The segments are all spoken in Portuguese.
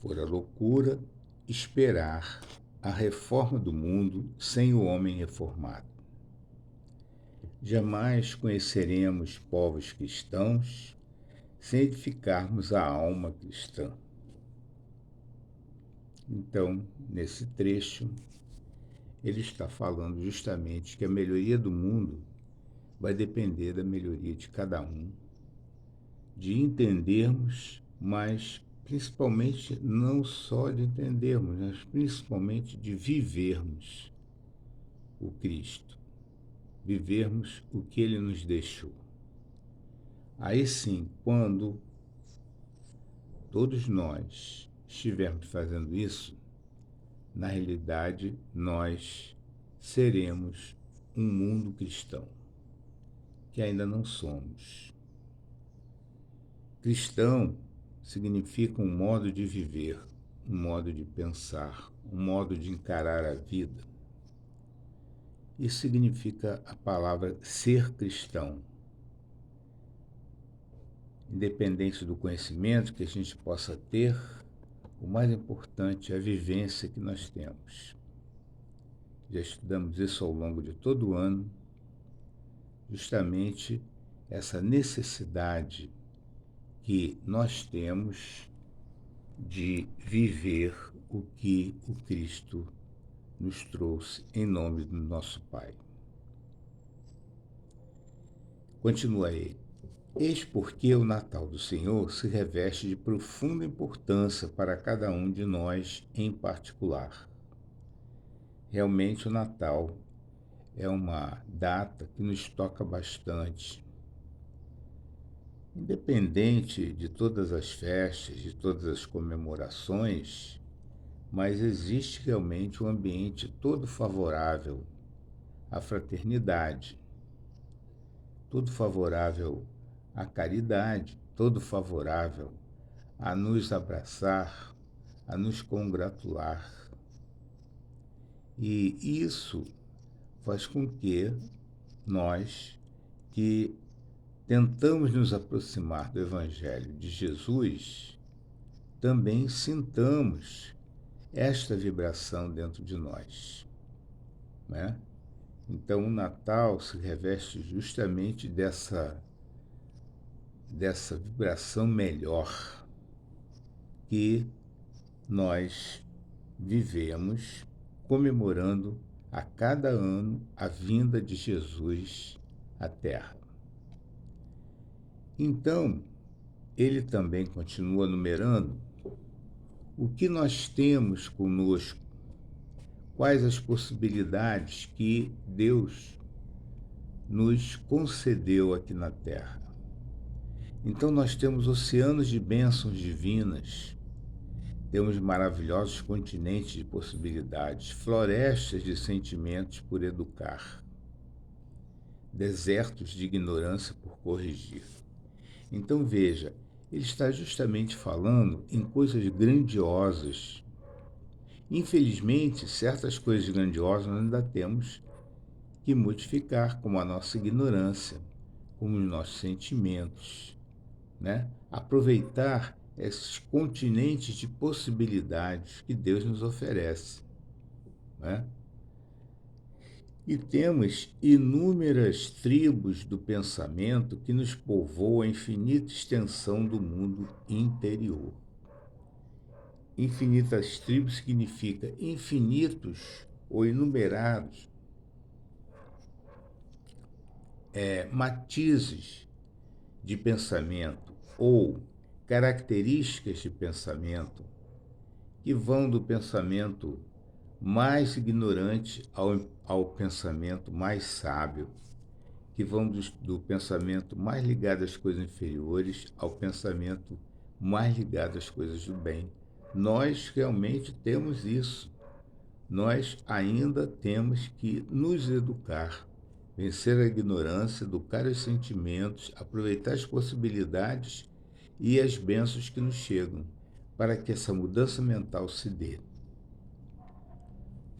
Fora loucura esperar a reforma do mundo sem o homem reformado. Jamais conheceremos povos cristãos sem edificarmos a alma cristã. Então, nesse trecho, ele está falando justamente que a melhoria do mundo vai depender da melhoria de cada um, de entendermos, mas principalmente não só de entendermos, mas principalmente de vivermos o Cristo, vivermos o que ele nos deixou. Aí sim, quando todos nós estivermos fazendo isso, na realidade nós seremos um mundo cristão, que ainda não somos. Cristão significa um modo de viver, um modo de pensar, um modo de encarar a vida. Isso significa a palavra ser cristão. Independente do conhecimento que a gente possa ter, o mais importante é a vivência que nós temos. Já estudamos isso ao longo de todo o ano, justamente essa necessidade que nós temos de viver o que o Cristo nos trouxe em nome do nosso Pai. Continua ele. Eis porque o Natal do Senhor se reveste de profunda importância para cada um de nós em particular. Realmente o Natal é uma data que nos toca bastante. Independente de todas as festas, de todas as comemorações, mas existe realmente um ambiente todo favorável à fraternidade, todo favorável à caridade, todo favorável a nos abraçar, a nos congratular. E isso faz com que nós, que tentamos nos aproximar do Evangelho de Jesus, também sintamos esta vibração dentro de nós, né? Então o Natal se reveste justamente dessa vibração melhor que nós vivemos comemorando a cada ano a vinda de Jesus à Terra. Então, ele também continua numerando o que nós temos conosco, quais as possibilidades que Deus nos concedeu aqui na Terra. Então nós temos oceanos de bênçãos divinas, temos maravilhosos continentes de possibilidades, florestas de sentimentos por educar, desertos de ignorância por corrigir. Então veja, ele está justamente falando em coisas grandiosas. Infelizmente, certas coisas grandiosas nós ainda temos que modificar, como a nossa ignorância, como os nossos sentimentos, né? Aproveitar esses continentes de possibilidades que Deus nos oferece, né? E temos inúmeras tribos do pensamento que nos povoam a infinita extensão do mundo interior. Infinitas tribos significa infinitos ou inumerados matizes de pensamento ou características de pensamento que vão do pensamento mais ignorante ao pensamento mais sábio, que vão do pensamento mais ligado às coisas inferiores ao pensamento mais ligado às coisas do bem. Nós realmente temos isso. Nós ainda temos que nos educar, vencer a ignorância, educar os sentimentos, aproveitar as possibilidades e as bênçãos que nos chegam, para que essa mudança mental se dê.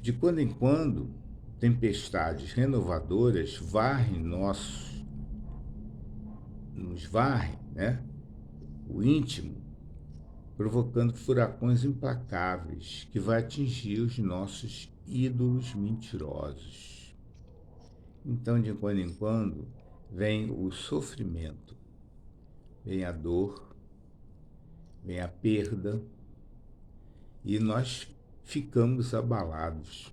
De quando em quando, tempestades renovadoras nos varrem, né? O íntimo, provocando furacões implacáveis que vai atingir os nossos ídolos mentirosos. Então, de quando em quando, vem o sofrimento, vem a dor, vem a perda, e nós ficamos abalados.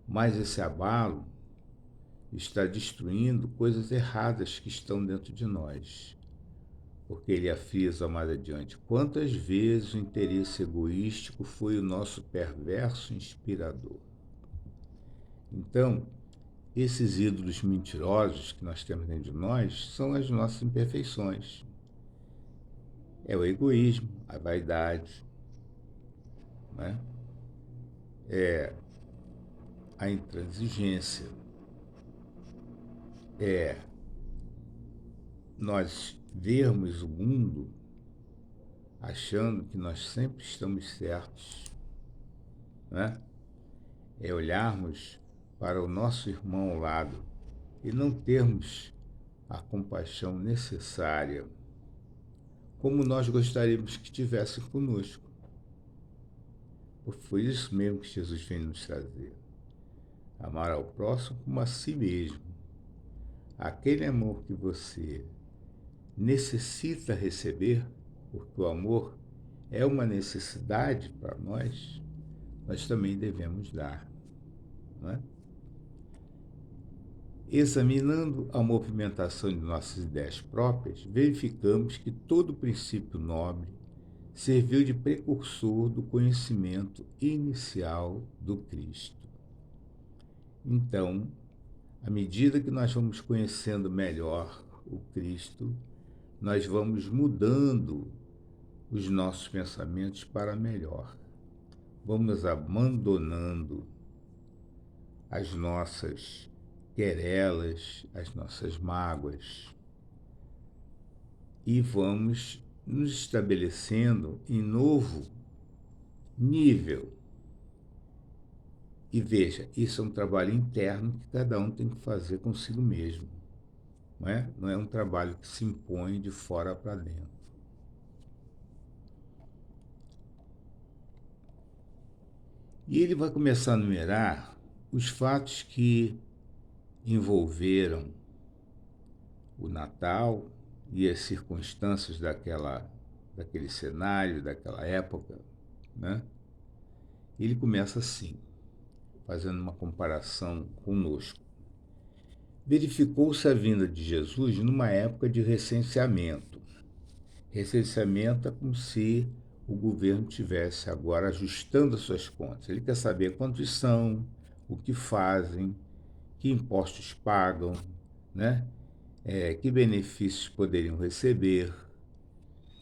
Mas esse abalo está destruindo coisas erradas que estão dentro de nós. Porque ele afirma mais adiante, quantas vezes o interesse egoístico foi o nosso perverso inspirador. Então, esses ídolos mentirosos que nós temos dentro de nós são as nossas imperfeições. É o egoísmo, a vaidade, né? É a intransigência, é nós vermos o mundo achando que nós sempre estamos certos, né? É olharmos para o nosso irmão ao lado e não termos a compaixão necessária, como nós gostaríamos que tivesse conosco. Foi isso mesmo que Jesus vem nos trazer. Amar ao próximo como a si mesmo. Aquele amor que você necessita receber, porque o amor é uma necessidade para nós também devemos dar. Não é? Examinando a movimentação de nossas ideias próprias, verificamos que todo princípio nobre serviu de precursor do conhecimento inicial do Cristo. Então, à medida que nós vamos conhecendo melhor o Cristo, nós vamos mudando os nossos pensamentos para melhor. Vamos abandonando as nossas querelas, as nossas mágoas e vamos nos estabelecendo em novo nível. E veja, isso é um trabalho interno que cada um tem que fazer consigo mesmo. Não é um trabalho que se impõe de fora para dentro. E ele vai começar a numerar os fatos que envolveram o Natal e as circunstâncias daquele cenário, daquela época, né? Ele começa assim, fazendo uma comparação conosco. Verificou-se a vinda de Jesus numa época de recenseamento. Recenseamento é como se o governo tivesse agora ajustando as suas contas. Ele quer saber quantos são, o que fazem, que impostos pagam, né? Que benefícios poderiam receber,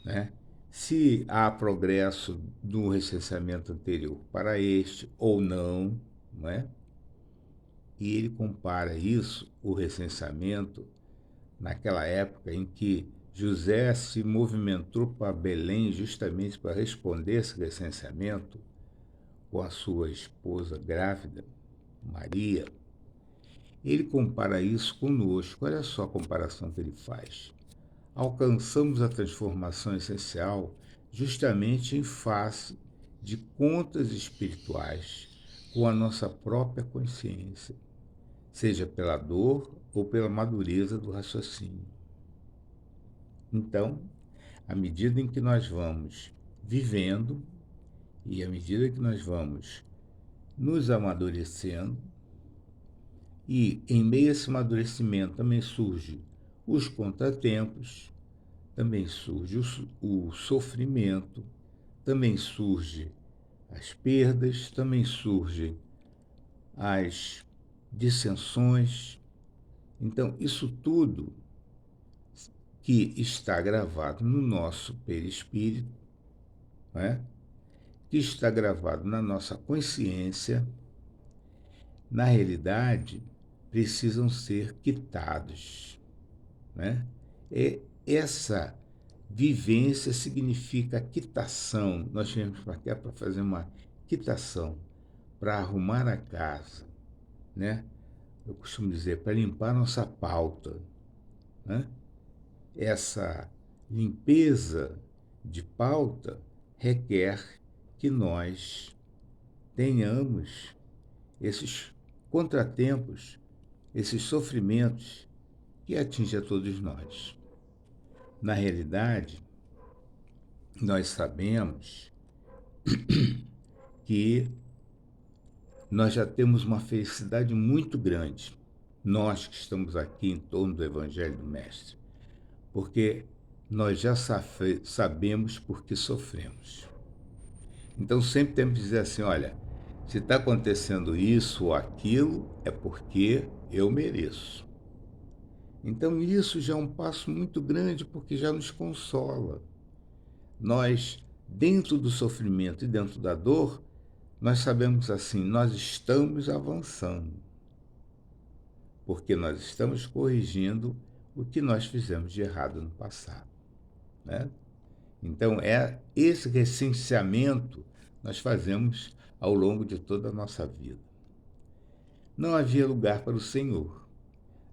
né? Se há progresso do recenseamento anterior para este ou não, não é? E ele compara isso, o recenseamento, naquela época em que José se movimentou para Belém justamente para responder esse recenseamento com a sua esposa grávida, Maria. Ele compara isso conosco. Olha só a comparação que ele faz. Alcançamos a transformação essencial justamente em face de contas espirituais com a nossa própria consciência, seja pela dor ou pela madureza do raciocínio. Então, à medida em que nós vamos vivendo e à medida que nós vamos nos amadurecendo, e em meio a esse amadurecimento também surge os contratempos, também surge o sofrimento, também surge as perdas, também surgem as dissensões. Então, isso tudo que está gravado no nosso perispírito, né? Que está gravado na nossa consciência, na realidade, precisam ser quitados, né? E essa vivência significa quitação. Nós viemos para cá para fazer uma quitação, para arrumar a casa, né? Eu costumo dizer, para limpar nossa pauta, né? Essa limpeza de pauta requer que nós tenhamos esses contratempos, esses sofrimentos que atingem a todos nós. Na realidade, nós sabemos que nós já temos uma felicidade muito grande, nós que estamos aqui em torno do Evangelho do Mestre, porque nós já sabemos por que sofremos. Então sempre temos que dizer assim, olha, se está acontecendo isso ou aquilo, é porque eu mereço. Então isso já é um passo muito grande, porque já nos consola. Nós, dentro do sofrimento e dentro da dor, nós sabemos assim, nós estamos avançando, porque nós estamos corrigindo o que nós fizemos de errado no passado, né? Então, esse recenseamento nós fazemos ao longo de toda a nossa vida. Não havia lugar para o Senhor.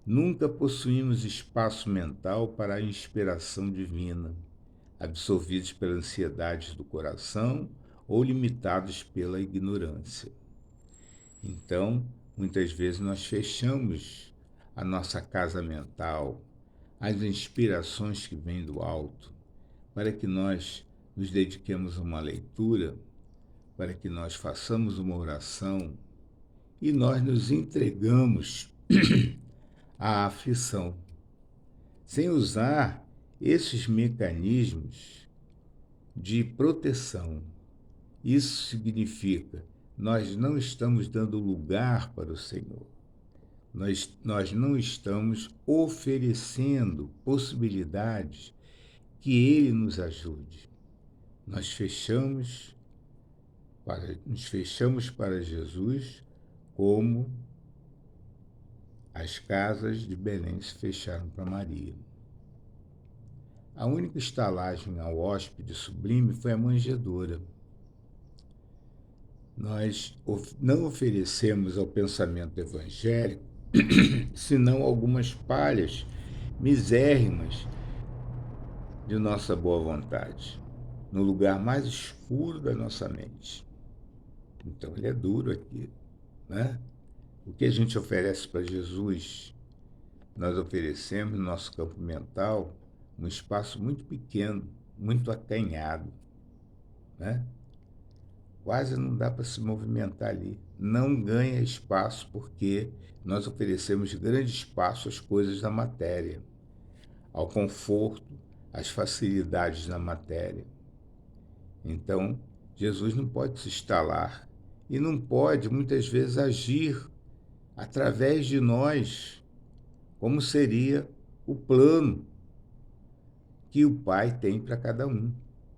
Nunca possuímos espaço mental para a inspiração divina, absorvidos pelas ansiedades do coração ou limitados pela ignorância. Então, muitas vezes nós fechamos a nossa casa mental, as inspirações que vêm do alto, para que nós nos dediquemos a uma leitura, para que nós façamos uma oração e nós nos entregamos à aflição, sem usar esses mecanismos de proteção. Isso significa, nós não estamos dando lugar para o Senhor. Nós não estamos oferecendo possibilidades que Ele nos ajude. Nos fechamos para Jesus como as casas de Belém se fecharam para Maria. A única estalagem ao hóspede sublime foi a manjedoura. Nós não oferecemos ao pensamento evangélico senão algumas palhas misérrimas de nossa boa vontade, no lugar mais escuro da nossa mente. Então ele é duro aqui, né? O que a gente oferece para Jesus, nós oferecemos no nosso campo mental um espaço muito pequeno, muito acanhado, né? Quase não dá para se movimentar ali. Não ganha espaço porque nós oferecemos grande espaço às coisas da matéria, ao conforto, às facilidades da matéria. Então, Jesus não pode se instalar e não pode, muitas vezes, agir através de nós, como seria o plano que o Pai tem para cada um.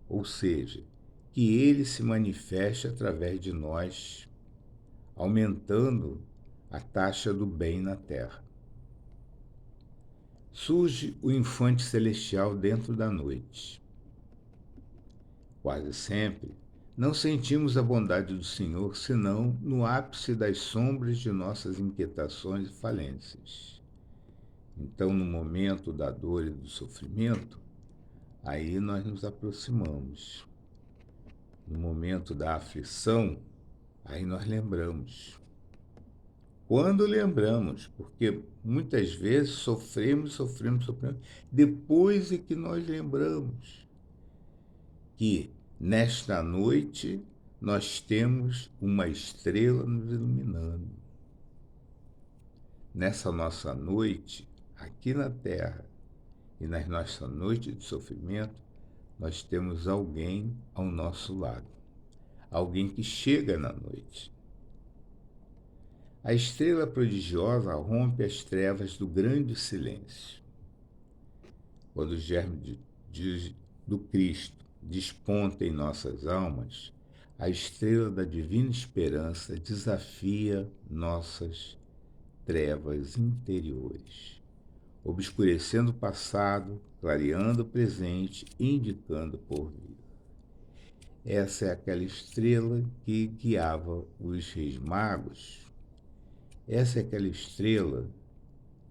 Ou seja, que Ele se manifeste através de nós, aumentando a taxa do bem na Terra. Surge o infante celestial dentro da noite. Quase sempre, não sentimos a bondade do Senhor senão no ápice das sombras de nossas inquietações e falências. Então, no momento da dor e do sofrimento, aí nós nos aproximamos. No momento da aflição, aí nós lembramos. Quando lembramos, porque muitas vezes sofremos, depois é que nós lembramos que nesta noite nós temos uma estrela nos iluminando. Nessa nossa noite, aqui na Terra, e nas nossas noites de sofrimento, nós temos alguém ao nosso lado. Alguém que chega na noite. A estrela prodigiosa rompe as trevas do grande silêncio. Quando o germe do Cristo desponta em nossas almas, a estrela da divina esperança desafia nossas trevas interiores, obscurecendo o passado, clareando o presente e indicando o porvir. Essa é aquela estrela que guiava os reis magos. Essa é aquela estrela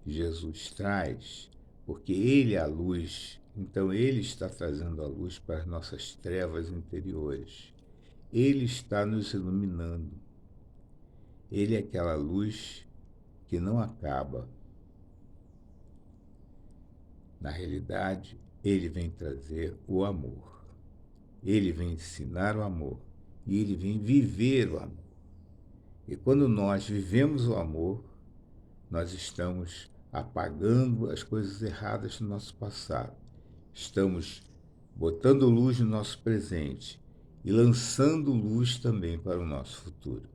que Jesus traz, porque Ele é a luz Então, Ele está trazendo a luz para as nossas trevas interiores. Ele está nos iluminando. Ele é aquela luz que não acaba. Na realidade, Ele vem trazer o amor. Ele vem ensinar o amor. E Ele vem viver o amor. E quando nós vivemos o amor, nós estamos apagando as coisas erradas do nosso passado. Estamos botando luz no nosso presente e lançando luz também para o nosso futuro.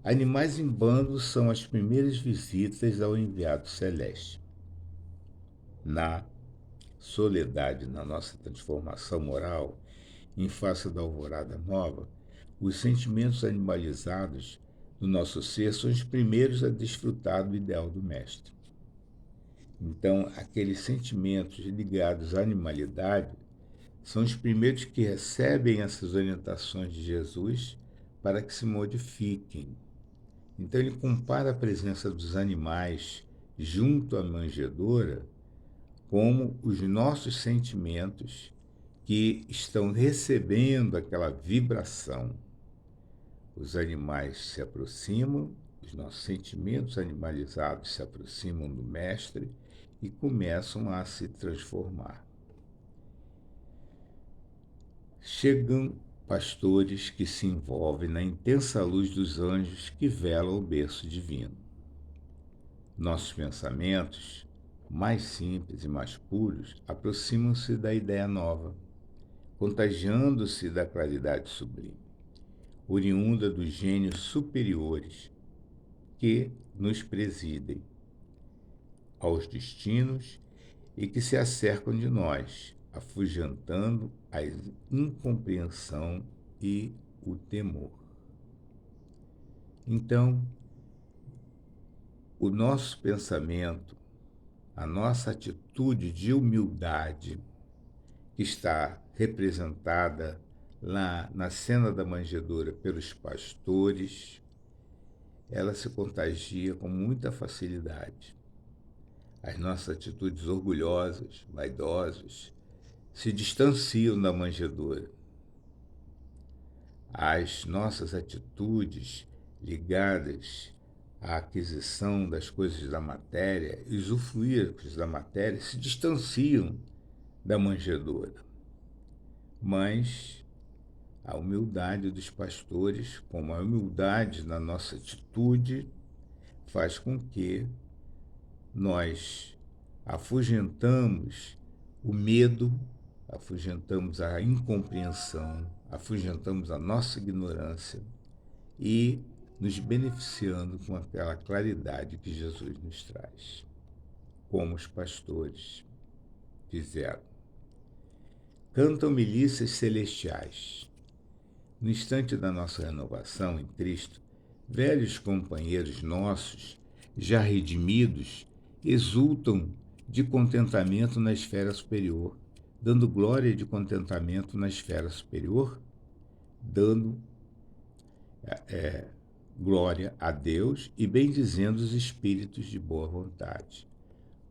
Animais em bando são as primeiras visitas ao enviado celeste. Na soledade, na nossa transformação moral, em face da alvorada nova, os sentimentos animalizados do nosso ser são os primeiros a desfrutar do ideal do Mestre. Então, aqueles sentimentos ligados à animalidade são os primeiros que recebem essas orientações de Jesus para que se modifiquem. Então, ele compara a presença dos animais junto à manjedoura como os nossos sentimentos que estão recebendo aquela vibração. Os animais se aproximam, os nossos sentimentos animalizados se aproximam do Mestre e começam a se transformar. Chegam pastores que se envolvem na intensa luz dos anjos que velam o berço divino. Nossos pensamentos, mais simples e mais puros, aproximam-se da ideia nova, contagiando-se da claridade sublime, oriunda dos gênios superiores que nos presidem aos destinos e que se acercam de nós, afugentando a incompreensão e o temor. Então, o nosso pensamento, a nossa atitude de humildade, que está representada lá na cena da manjedoura pelos pastores, ela se contagia com muita facilidade. As nossas atitudes orgulhosas, vaidosas, se distanciam da manjedoura. As nossas atitudes ligadas à aquisição das coisas da matéria, usufruir das coisas da matéria, se distanciam da manjedoura. Mas a humildade dos pastores, como a humildade na nossa atitude, faz com que nós afugentamos o medo, afugentamos a incompreensão, afugentamos a nossa ignorância e nos beneficiando com aquela claridade que Jesus nos traz, como os pastores fizeram. Cantam milícias celestiais. No instante da nossa renovação em Cristo, velhos companheiros nossos, já redimidos, exultam de contentamento na esfera superior, dando glória de contentamento na esfera superior, dando glória a Deus e bendizendo os espíritos de boa vontade.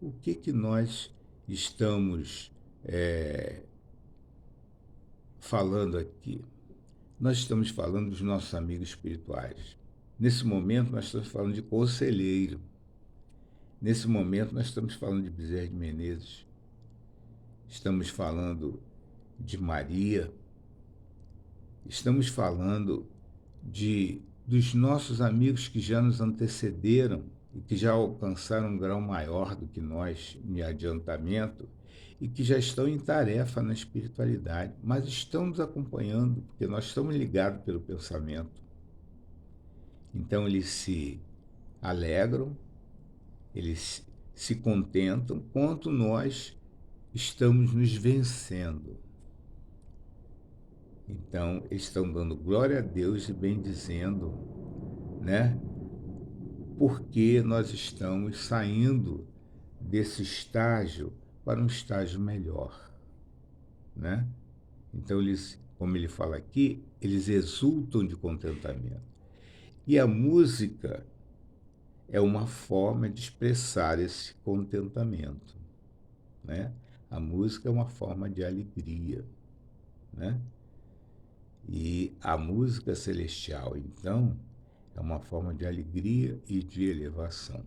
O que nós estamos falando aqui? Nós estamos falando dos nossos amigos espirituais. Nesse momento, nós estamos falando de Conselheiro. Nesse momento, nós estamos falando de Bezerra de Menezes. Estamos falando de Maria. Estamos falando dos nossos amigos que já nos antecederam e que já alcançaram um grau maior do que nós em adiantamento e que já estão em tarefa na espiritualidade, mas estão nos acompanhando, porque nós estamos ligados pelo pensamento. Então eles se alegram, eles se contentam, quanto nós estamos nos vencendo. Então, eles estão dando glória a Deus e bendizendo, né? Porque nós estamos saindo desse estágio para um estágio melhor, né? Então, eles, como ele fala aqui, eles exultam de contentamento. E a música é uma forma de expressar esse contentamento. né? A música é uma forma de alegria, né? E a música celestial, então, é uma forma de alegria e de elevação.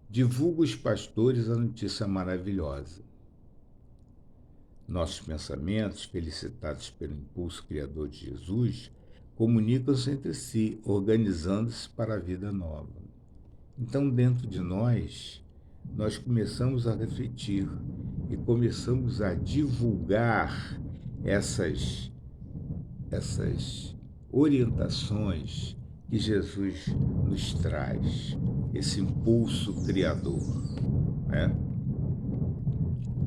Divulga os pastores a notícia maravilhosa. Nossos pensamentos, felicitados pelo impulso criador de Jesus, comunicam-se entre si, organizando-se para a vida nova. Então, dentro de nós começamos a refletir e começamos a divulgar essas orientações que Jesus nos traz, esse impulso criador, né?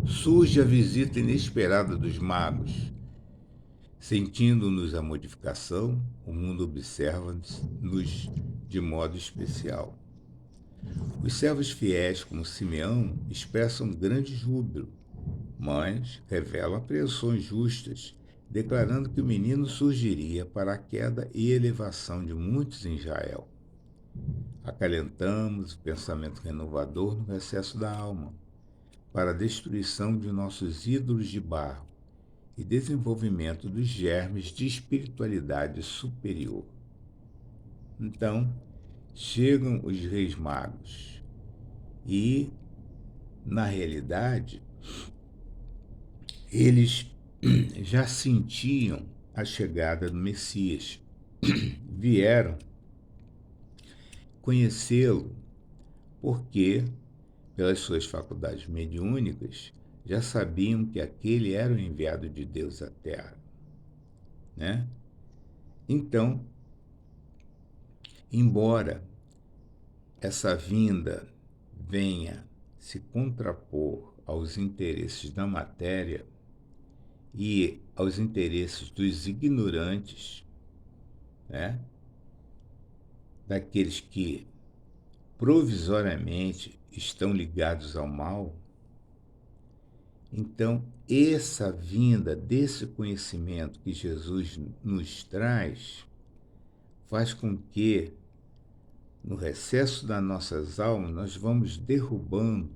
Surge a visita inesperada dos magos. Sentindo-nos a modificação, o mundo observa-nos de modo especial. Os servos fiéis, como Simeão, expressam grande júbilo, mas revelam apreensões justas, declarando que o menino surgiria para a queda e elevação de muitos em Israel. Acalentamos o pensamento renovador no recesso da alma, para a destruição de nossos ídolos de barro e desenvolvimento dos germes de espiritualidade superior. Então, chegam os reis magos e, na realidade, eles já sentiam a chegada do Messias. Vieram conhecê-lo porque, pelas suas faculdades mediúnicas, já sabiam que aquele era o enviado de Deus à Terra, né? Então, embora essa vinda venha se contrapor aos interesses da matéria e aos interesses dos ignorantes, né? Daqueles que provisoriamente estão ligados ao mal, então essa vinda desse conhecimento que Jesus nos traz faz com que, no recesso das nossas almas, nós vamos derrubando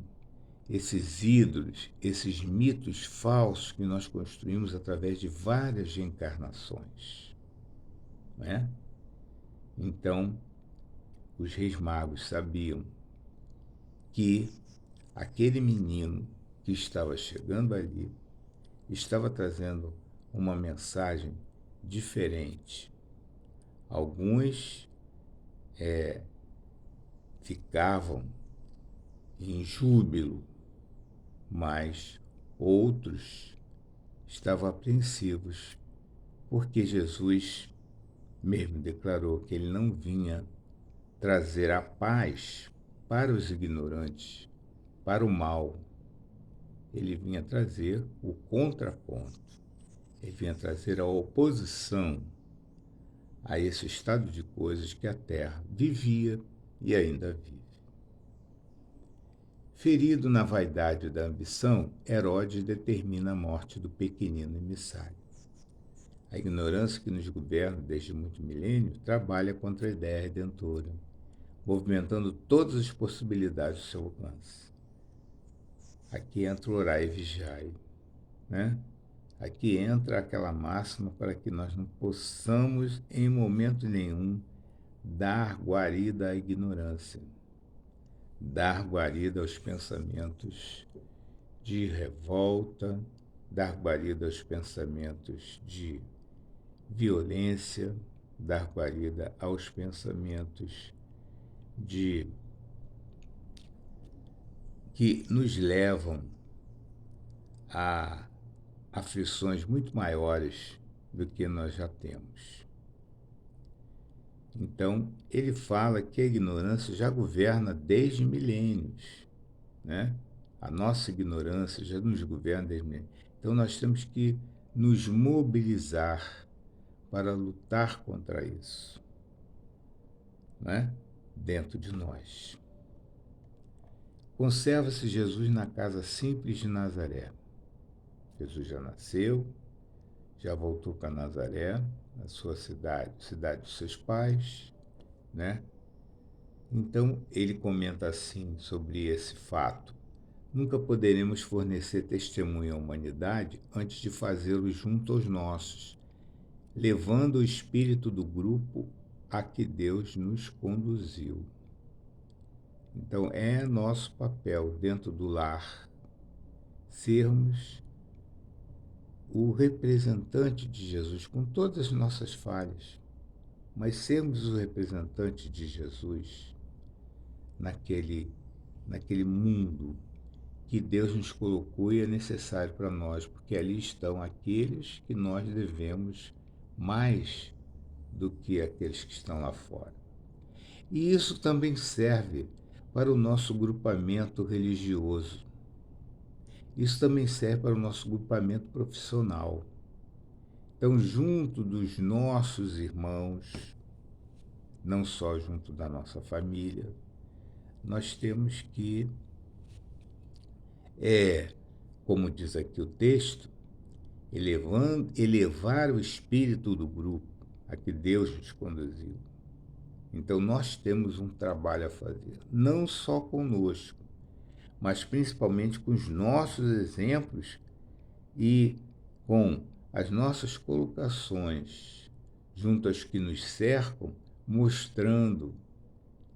esses ídolos, esses mitos falsos que nós construímos através de várias reencarnações, né? Então, os reis magos sabiam que aquele menino que estava chegando ali estava trazendo uma mensagem diferente. Alguns ficavam em júbilo, mas outros estavam apreensivos, porque Jesus mesmo declarou que ele não vinha trazer a paz para os ignorantes, para o mal. Ele vinha trazer o contraponto. Ele vinha trazer a oposição a esse estado de coisas que a Terra vivia e ainda vive. Ferido na vaidade da ambição, Herodes determina a morte do pequenino emissário. A ignorância que nos governa desde muito milênio trabalha contra a ideia redentora, movimentando todas as possibilidades do seu alcance. Aqui entra o orai e vigiai, né? Aqui entra aquela máxima para que nós não possamos, em momento nenhum, dar guarida à ignorância, dar guarida aos pensamentos de revolta, dar guarida aos pensamentos de violência, dar guarida aos pensamentos de que nos levam a aflições muito maiores do que nós já temos. Então, ele fala que a ignorância já governa desde milênios, né? A nossa ignorância já nos governa desde milênios. Então, nós temos que nos mobilizar para lutar contra isso, né? Dentro de nós. Conserva-se Jesus na casa simples de Nazaré. Jesus já nasceu, já voltou para Nazaré, a sua cidade dos seus pais, né? Então, ele comenta assim sobre esse fato. Nunca poderemos fornecer testemunho à humanidade antes de fazê-lo junto aos nossos, levando o espírito do grupo a que Deus nos conduziu. Então, é nosso papel dentro do lar sermos o representante de Jesus, com todas as nossas falhas, mas sermos o representante de Jesus naquele mundo que Deus nos colocou e é necessário para nós, porque ali estão aqueles que nós devemos mais do que aqueles que estão lá fora. E isso também serve para o nosso grupamento religioso. Isso também serve para o nosso grupamento profissional. Então, junto dos nossos irmãos, não só junto da nossa família, nós temos que, como diz aqui o texto, elevar o espírito do grupo a que Deus nos conduziu. Então, nós temos um trabalho a fazer, não só conosco, mas principalmente com os nossos exemplos e com as nossas colocações junto aos que nos cercam, mostrando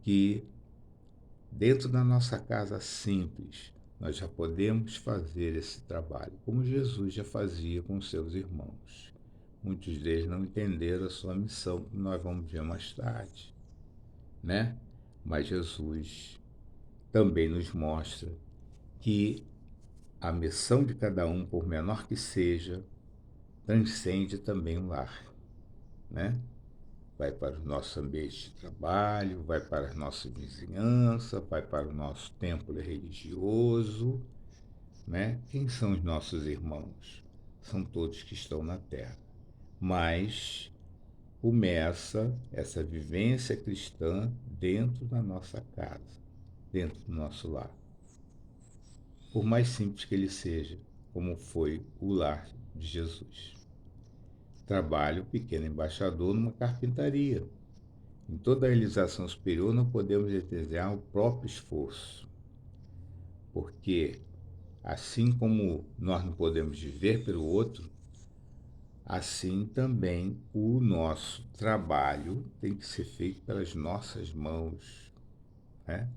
que dentro da nossa casa simples nós já podemos fazer esse trabalho, como Jesus já fazia com seus irmãos. Muitos deles não entenderam a sua missão, que nós vamos ver mais tarde, né? Mas Jesus também nos mostra que a missão de cada um, por menor que seja, transcende também o lar, né? Vai para o nosso ambiente de trabalho, vai para a nossa vizinhança, vai para o nosso templo religioso, né? Quem são os nossos irmãos? São todos que estão na terra. Mas começa essa vivência cristã dentro da nossa casa, dentro do nosso lar. Por mais simples que ele seja, como foi o lar de Jesus. Trabalho pequeno embaixador numa carpintaria. Em toda a realização superior não podemos desejar o próprio esforço, porque assim como nós não podemos viver pelo outro, assim também o nosso trabalho tem que ser feito pelas nossas mãos, né?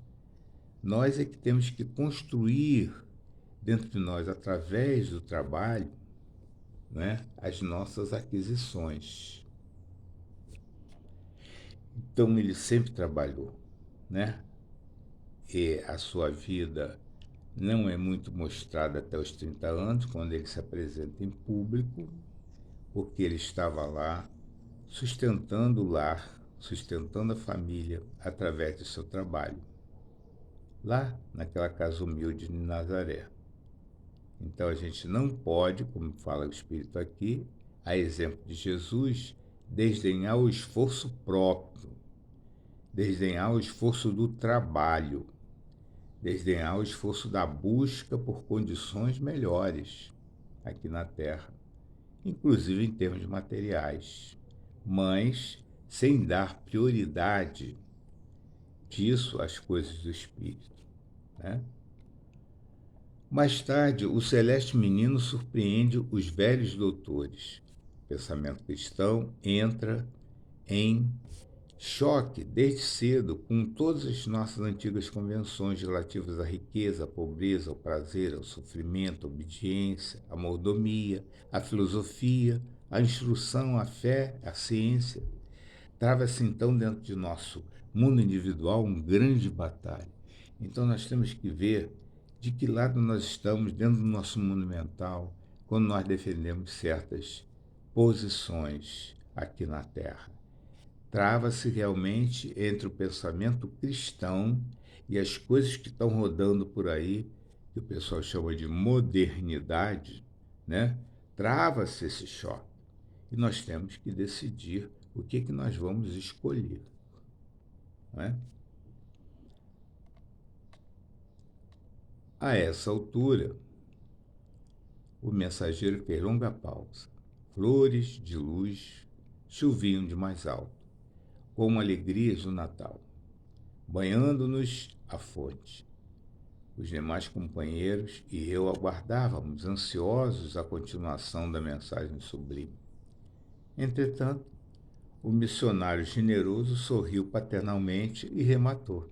Nós é que temos que construir dentro de nós, através do trabalho, né, as nossas aquisições. Então ele sempre trabalhou, né? E a sua vida não é muito mostrada até os 30 anos, quando ele se apresenta em público, porque ele estava lá sustentando o lar, sustentando a família através do seu trabalho, lá naquela casa humilde de Nazaré. Então a gente não pode, como fala o Espírito aqui, a exemplo de Jesus, desdenhar o esforço próprio, desdenhar o esforço do trabalho, desdenhar o esforço da busca por condições melhores aqui na Terra, inclusive em termos materiais, mas sem dar prioridade disso às coisas do Espírito, né? Mais tarde, o celeste menino surpreende os velhos doutores. O pensamento cristão entra em choque desde cedo com todas as nossas antigas convenções relativas à riqueza, à pobreza, ao prazer, ao sofrimento, à obediência, à mordomia, à filosofia, à instrução, à fé, à ciência. Trava-se então dentro de nosso mundo individual uma grande batalha. Então nós temos que ver de que lado nós estamos dentro do nosso mundo mental quando nós defendemos certas posições aqui na Terra. Trava-se realmente entre o pensamento cristão e as coisas que estão rodando por aí, que o pessoal chama de modernidade, né? Trava-se esse choque. E nós temos que decidir o que nós vamos escolher, não é? A essa altura, o mensageiro fez longa pausa. Flores de luz choviam de mais alto, como alegrias do Natal, banhando-nos a fonte. Os demais companheiros e eu aguardávamos, ansiosos, a continuação da mensagem sublime. Entretanto, o missionário generoso sorriu paternalmente e rematou: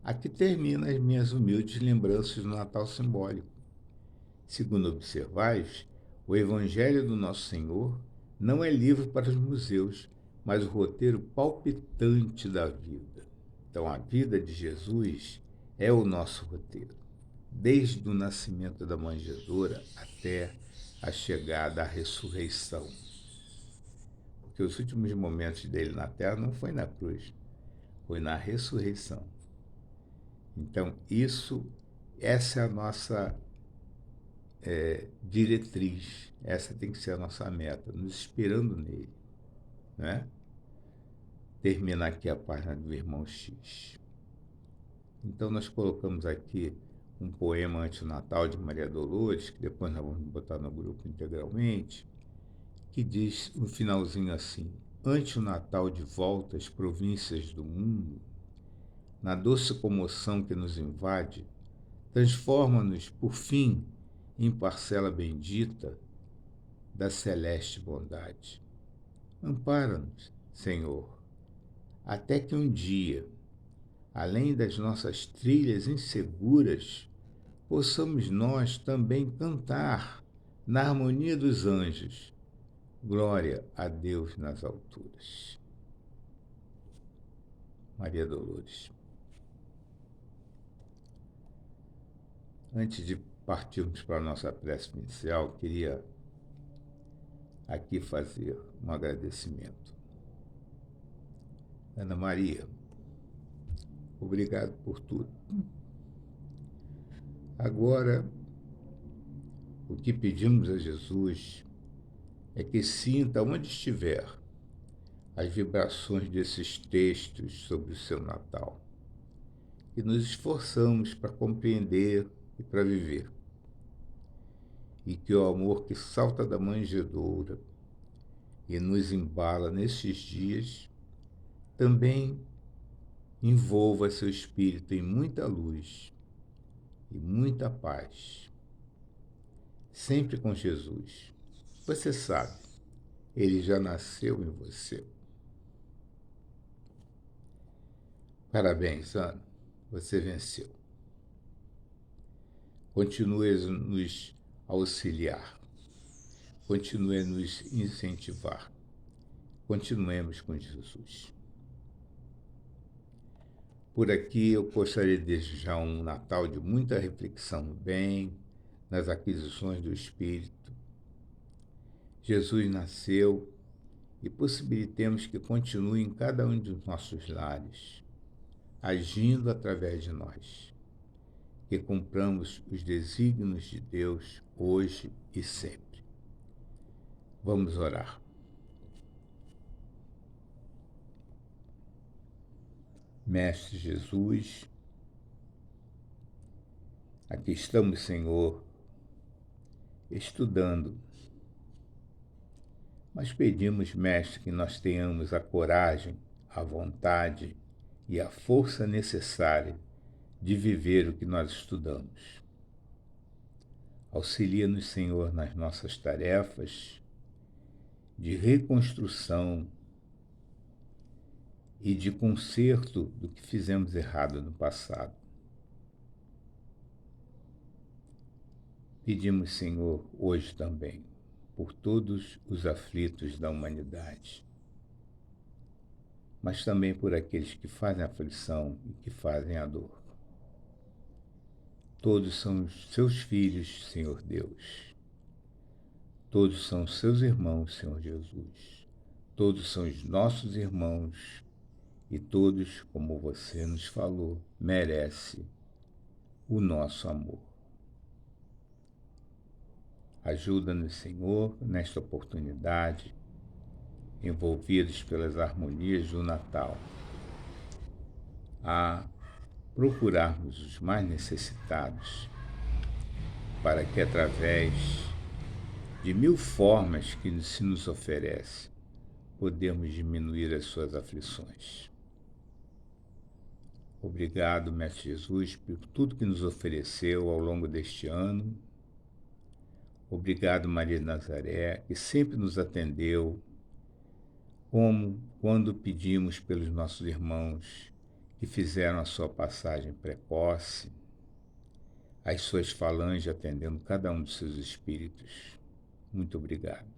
aqui terminam as minhas humildes lembranças do Natal simbólico. Segundo observais, o Evangelho do Nosso Senhor não é livro para os museus, mas o roteiro palpitante da vida. Então, a vida de Jesus é o nosso roteiro, desde o nascimento da manjedoura até a chegada à ressurreição. Porque os últimos momentos dele na terra não foi na cruz, foi na ressurreição. Então, essa é a nossa diretriz, essa tem que ser a nossa meta, nos inspirando nele, né? Termina aqui a página do Irmão X. Então, nós colocamos aqui um poema antenatal de Maria Dolores, que depois nós vamos botar no grupo integralmente, que diz um finalzinho assim: ante o Natal de volta às províncias do mundo, na doce comoção que nos invade, transforma-nos, por fim, em parcela bendita da celeste bondade. Ampara-nos, Senhor, até que um dia, além das nossas trilhas inseguras, possamos nós também cantar, na harmonia dos anjos, glória a Deus nas alturas. Maria Dolores. Antes de partirmos para a nossa prece inicial, queria aqui fazer um agradecimento. Ana Maria, obrigado por tudo. Agora, o que pedimos a Jesus é que sinta onde estiver as vibrações desses textos sobre o seu Natal, e nos esforçamos para compreender e para viver. E que o amor que salta da manjedoura e nos embala nesses dias também envolva seu espírito em muita luz e muita paz. Sempre com Jesus. Você sabe, ele já nasceu em você. Parabéns, Ana. Você venceu. Continue a nos auxiliar. Continue a nos incentivar. Continuemos com Jesus. Por aqui eu gostaria de desejar um Natal de muita reflexão no bem, nas aquisições do Espírito. Jesus nasceu e possibilitemos que continue em cada um dos nossos lares, agindo através de nós, que cumpramos os desígnios de Deus hoje e sempre. Vamos orar. Mestre Jesus, aqui estamos, Senhor, estudando, mas pedimos, Mestre, que nós tenhamos a coragem, a vontade e a força necessária de viver o que nós estudamos. Auxilia-nos, Senhor, nas nossas tarefas de reconstrução e de conserto do que fizemos errado no passado. Pedimos, Senhor, hoje também, por todos os aflitos da humanidade, mas também por aqueles que fazem a aflição e que fazem a dor. Todos são os seus filhos, Senhor Deus. Todos são os seus irmãos, Senhor Jesus. Todos são os nossos irmãos e todos, como você nos falou, merecem o nosso amor. Ajuda-nos, Senhor, nesta oportunidade, envolvidos pelas harmonias do Natal, a procurarmos os mais necessitados, para que, através de mil formas que se nos oferece, podemos diminuir as suas aflições. Obrigado, Mestre Jesus, por tudo que nos ofereceu ao longo deste ano. Obrigado, Maria de Nazaré, que sempre nos atendeu, como quando pedimos pelos nossos irmãos que fizeram a sua passagem precoce, as suas falanges atendendo cada um dos seus espíritos. Muito obrigado.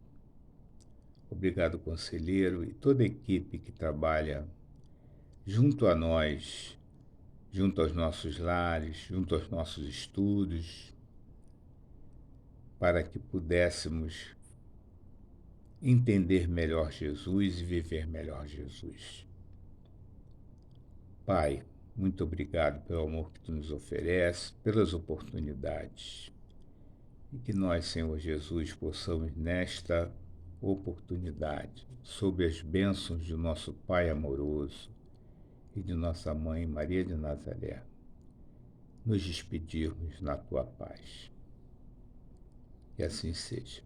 Obrigado, conselheiro, e toda a equipe que trabalha junto a nós, junto aos nossos lares, junto aos nossos estudos, para que pudéssemos entender melhor Jesus e viver melhor Jesus. Pai, muito obrigado pelo amor que tu nos oferece, pelas oportunidades. E que nós, Senhor Jesus, possamos nesta oportunidade, sob as bênçãos de nosso Pai amoroso e de nossa Mãe Maria de Nazaré, nos despedirmos na tua paz. Que assim seja.